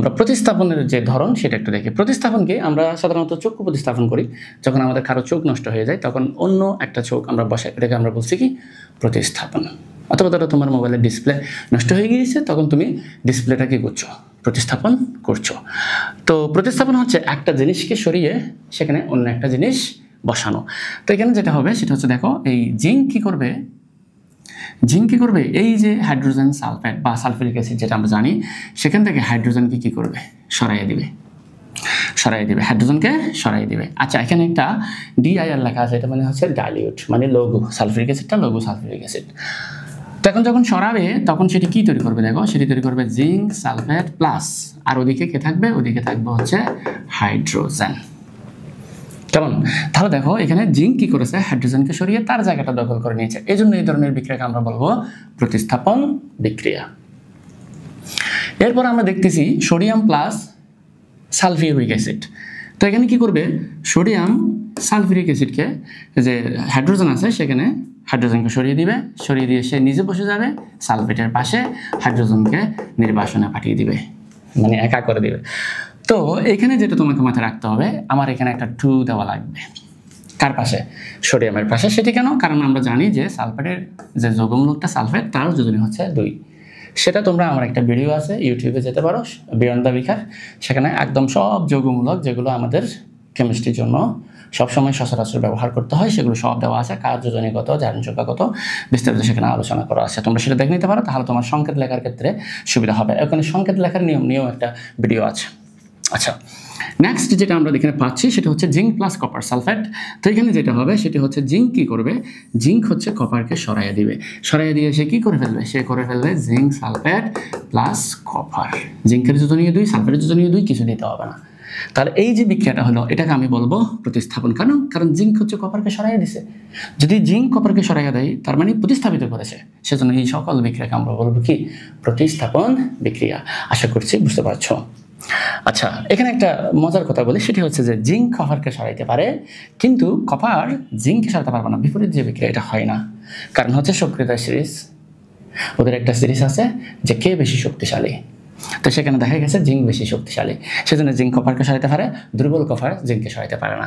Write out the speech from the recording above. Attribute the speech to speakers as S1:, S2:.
S1: আমরা প্রতিস্থাপনের যে ধরন সেটা একটু দেখি। প্রতিস্থাপনকে আমরা সাধারণত চক্ষু প্রতিস্থাপন করি। যখন আমাদের কারো চোখ নষ্ট হয়ে যায় তখন অন্য একটা চোখ আমরা বসাই, এটাকে আমরা বলছি কি প্রতিস্থাপন। অথবা ধরো তোমার মোবাইলের ডিসপ্লে নষ্ট হয়ে গিয়েছে, তখন তুমি ডিসপ্লেটা কি করছো, প্রতিস্থাপন করছো। তো প্রতিস্থাপন হচ্ছে একটা জিনিসকে সরিয়ে সেখানে অন্য একটা জিনিস বসানো। তো এখানে যেটা হবে সেটা হচ্ছে, দেখো এই জিঙ্ক কি করবে, এই যে হাইড্রোজেন সালফেট বা সালফিউরিক অ্যাসিড যেটা আমরা জানি, সেখান থেকে হাইড্রোজেনকে কি করবে, সরাইয়ে দিবে, হাইড্রোজেনকে সরাই দিবে। আচ্ছা, এখানে একটা DIR লেখা আছে, এটা মানে হচ্ছে ডাইলিউট, মানে লঘু সালফিউরিক অ্যাসিডটা লঘু সালফিউরিক অ্যাসিড। তো এখন যখন সরাবে তখন সেটি কি তৈরি করবে, দেখো সেটি তৈরি করবে জিঙ্ক সালফেট প্লাস, আর ওদিকে কে থাকবে, ওদিকে থাকবে হচ্ছে হাইড্রোজেন। কেমন? তাহলে দেখো এখানে জিঙ্ক কি করেছে, হাইড্রোজেনকে সরিয়ে তার জায়গাটা দখল করে নিয়েছে। এই জন্য এই ধরনের বিক্রিয়াকে আমরা বলবো প্রতিস্থাপন বিক্রিয়া। এরপর আমরা দেখতেছি সোডিয়াম প্লাস সালফিউরিক অ্যাসিড। তো এখানে কি করবে, সোডিয়াম সালফিউরিক অ্যাসিডকে, যে হাইড্রোজেন আছে সেখানে হাইড্রোজেনকে সরিয়ে দিয়ে সে নিজে বসে যাবে সালফেটের পাশে, হাইড্রোজেনকে নির্বাসনে পাঠিয়ে দিবে, মানে একা করে দিবে। তো এখানে যেটা তোমাকে মাথায় রাখতে হবে, আমার এখানে একটা 2 দেওয়া লাগবে। কার পাশে, সোডিয়ামের পাশে। সেটি কেন, কারণ আমরা জানি যে সালফেটের যে যৌগমূলকটা সালফেট তার যোজনী হচ্ছে 2। সেটা তোমরা আমার একটা ভিডিও আছে, ইউটিউবে যেতে পারো, বিয়ন্ড দ্য বিকার, সেখানে একদম সব যৌগমূলক যেগুলো আমাদের কেমিস্ট্রির জন্য সবসময় সচরাচর ব্যবহার করতে হয় সেগুলো সব দেওয়া আছে, কার যোজনীগত, জারণযোগ্যগত, বিস্তারিত সেখানে আলোচনা করা আছে। তোমরা সেটা দেখে নিতে পারো, তাহলে তোমার সংকেত লেখার ক্ষেত্রে সুবিধা হবে। ওখানে সংকেত লেখার নিয়েও একটা ভিডিও আছে। আচ্ছা, নেক্সট যেটা আমরা এখানে পাচ্ছি সেটা হচ্ছে জিঙ্ক প্লাস কপার সালফেট। তো এখানে যেটা হবে সেটা হচ্ছে জিঙ্ক কি করবে, জিঙ্ক হচ্ছে কপারকে সরাইয়ে দিয়ে সে কি করে ফেলবে, সে করে ফেলবে জিঙ্ক সালফেট প্লাস কপার। জিঙ্কের যোজনীয় 2, সালফেটের যোজনীয় 2, কিছু দিতে হবে না। তাহলে এই যে বিক্রিয়াটা হলো এটাকে আমি বলবো প্রতিস্থাপন। কারণ জিঙ্ক হচ্ছে কপারকে সরাইয়ে দিছে। যদি জিঙ্ক কপারকে সরাইয়ে দেয় তার মানে প্রতিস্থাপিত করেছে, সেজন্য এই সকল বিক্রিয়াকে আমরা বলবো কি প্রতিস্থাপন বিক্রিয়া। আশা করছি বুঝতে পারছো। আচ্ছা, এখানে একটা মজার কথা বলি, সেটি হচ্ছে যে জিঙ্ক কপারকে সরাইতে পারে, কিন্তু কপার জিঙ্ককে সরাতে পারবে না। বিপরীত যে বিক্রিয়া এটা হয় না, কারণ হচ্ছে সক্রিয়তা সিরিজ। ওদের একটা সিরিজ আছে যে কে বেশি শক্তিশালী, তো সেখানে দেখা গেছে জিঙ্ক বেশি শক্তিশালী, সেজন্য জিঙ্ক কপারকে সরাইতে পারে, দুর্বল কপার জিঙ্ককে সরাইতে পারে না।